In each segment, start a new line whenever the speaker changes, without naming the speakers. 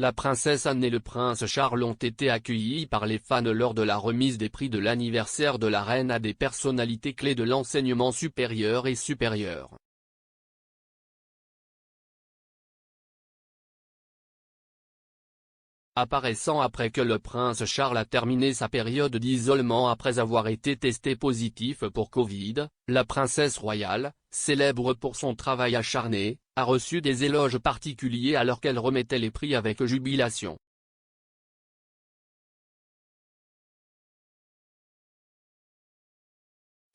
la princesse Anne et le prince Charles ont été accueillis par les fans lors de la remise des prix de l'anniversaire de la reine à des personnalités clés de l'enseignement supérieur et supérieur. Apparaissant après que le prince Charles a terminé sa période d'isolement après avoir été testé positif pour Covid, la princesse royale, célèbre pour son travail acharné, a reçu des éloges particuliers alors qu'elle remettait les prix avec jubilation.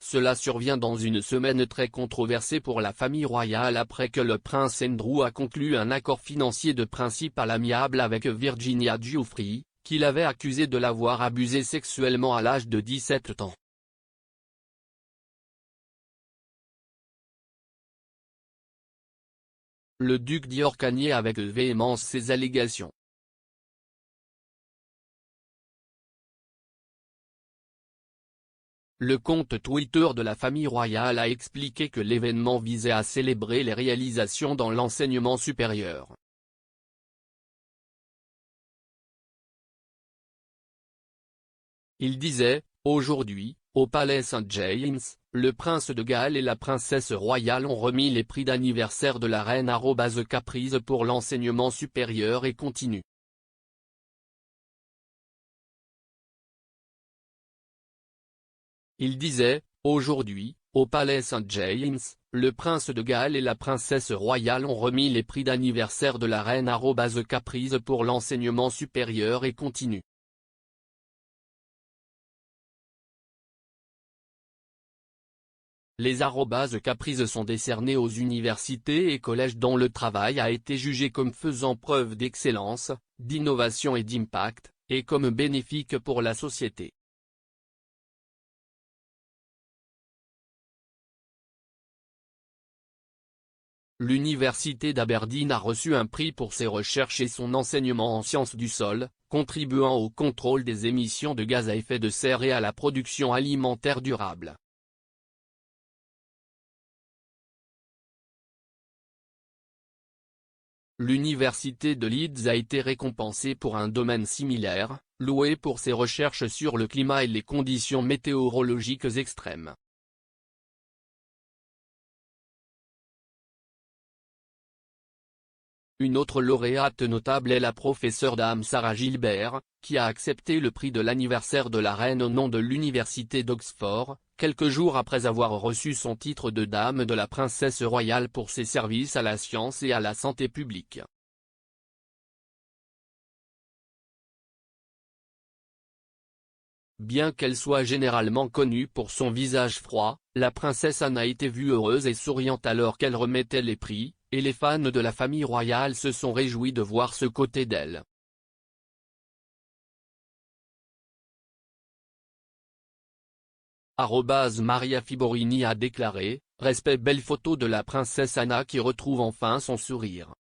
Cela survient dans une semaine très controversée pour la famille royale après que le prince Andrew a conclu un accord financier de principe à l'amiable avec Virginia Giuffre, qui l'avait accusé de l'avoir abusée sexuellement à l'âge de 17 ans. Le duc d'York a nié avec véhémence ces allégations. Le compte Twitter de la famille royale a expliqué que l'événement visait à célébrer les réalisations dans l'enseignement supérieur. Il disait, aujourd'hui, au palais St James, le prince de Galles et la princesse royale ont remis les prix d'anniversaire de la reine @caprice pour l'enseignement supérieur et continu. Il disait, aujourd'hui, au palais St James, le prince de Galles et la princesse royale ont remis les prix d'anniversaire de la reine @caprice pour l'enseignement supérieur et continu. Les @caprice sont décernés aux universités et collèges dont le travail a été jugé comme faisant preuve d'excellence, d'innovation et d'impact, et comme bénéfique pour la société. L'université d'Aberdeen a reçu un prix pour ses recherches et son enseignement en sciences du sol, contribuant au contrôle des émissions de gaz à effet de serre et à la production alimentaire durable. L'université de Leeds a été récompensée pour un domaine similaire, louée pour ses recherches sur le climat et les conditions météorologiques extrêmes. Une autre lauréate notable est la professeure Dame Sarah Gilbert, qui a accepté le prix de l'anniversaire de la reine au nom de l'université d'Oxford, quelques jours après avoir reçu son titre de Dame de la princesse royale pour ses services à la science et à la santé publique. Bien qu'elle soit généralement connue pour son visage froid, la princesse Anne a été vue heureuse et souriante alors qu'elle remettait les prix, et les fans de la famille royale se sont réjouis de voir ce côté d'elle. Maria Fiborini a déclaré, « Respect, belle photo de la princesse Anna qui retrouve enfin son sourire.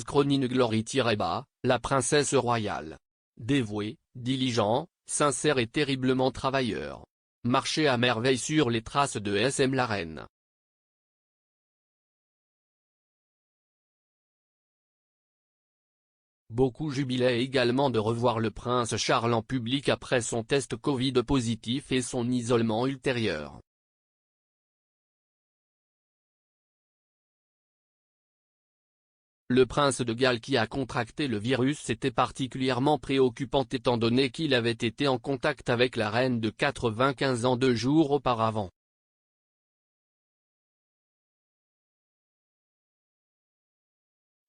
Cronine Glory-bas, la princesse royale. Dévoué, diligent, sincère et terriblement travailleur. Marchait à merveille sur les traces de SM la reine. Beaucoup jubilaient également de revoir le prince Charles en public après son test Covid positif et son isolement ultérieur. Le prince de Galles qui a contracté le virus était particulièrement préoccupant étant donné qu'il avait été en contact avec la reine de 95 ans 2 jours auparavant.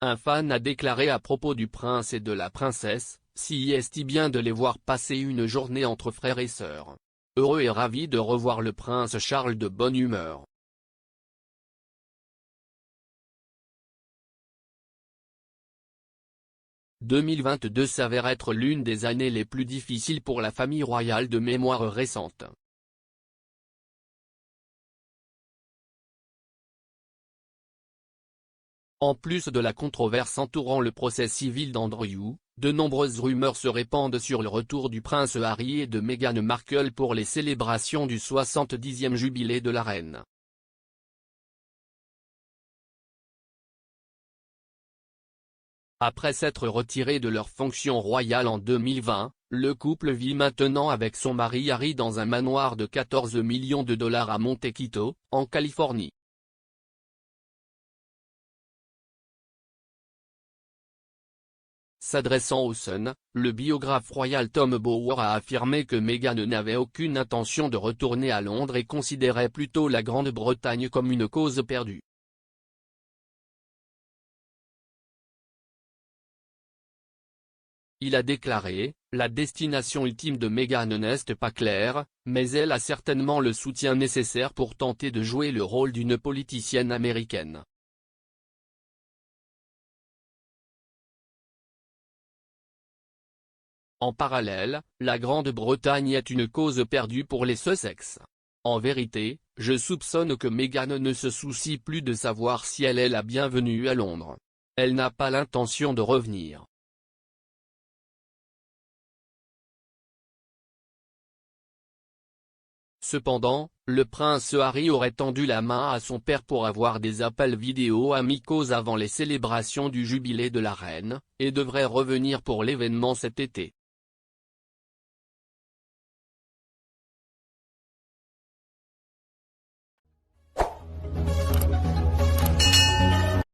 Un fan a déclaré à propos du prince et de la princesse, « Si est bien de les voir passer une journée entre frères et sœurs. Heureux et ravi de revoir le prince Charles de bonne humeur. » 2022 s'avère être l'une des années les plus difficiles pour la famille royale de mémoire récente. En plus de la controverse entourant le procès civil d'Andrew, de nombreuses rumeurs se répandent sur le retour du prince Harry et de Meghan Markle pour les célébrations du 70e jubilé de la reine. Après s'être retiré de leurs fonctions royales en 2020, le couple vit maintenant avec son mari Harry dans un manoir de 14 millions de dollars à Montecito, en Californie. S'adressant au Sun, le biographe royal Tom Bower a affirmé que Meghan n'avait aucune intention de retourner à Londres et considérait plutôt la Grande-Bretagne comme une cause perdue. Il a déclaré, « La destination ultime de Meghan n'est pas claire, mais elle a certainement le soutien nécessaire pour tenter de jouer le rôle d'une politicienne américaine. » En parallèle, la Grande-Bretagne est une cause perdue pour les Sussex. En vérité, je soupçonne que Meghan ne se soucie plus de savoir si elle est la bienvenue à Londres. Elle n'a pas l'intention de revenir. Cependant, le prince Harry aurait tendu la main à son père pour avoir des appels vidéo amicaux avant les célébrations du jubilé de la reine, et devrait revenir pour l'événement cet été.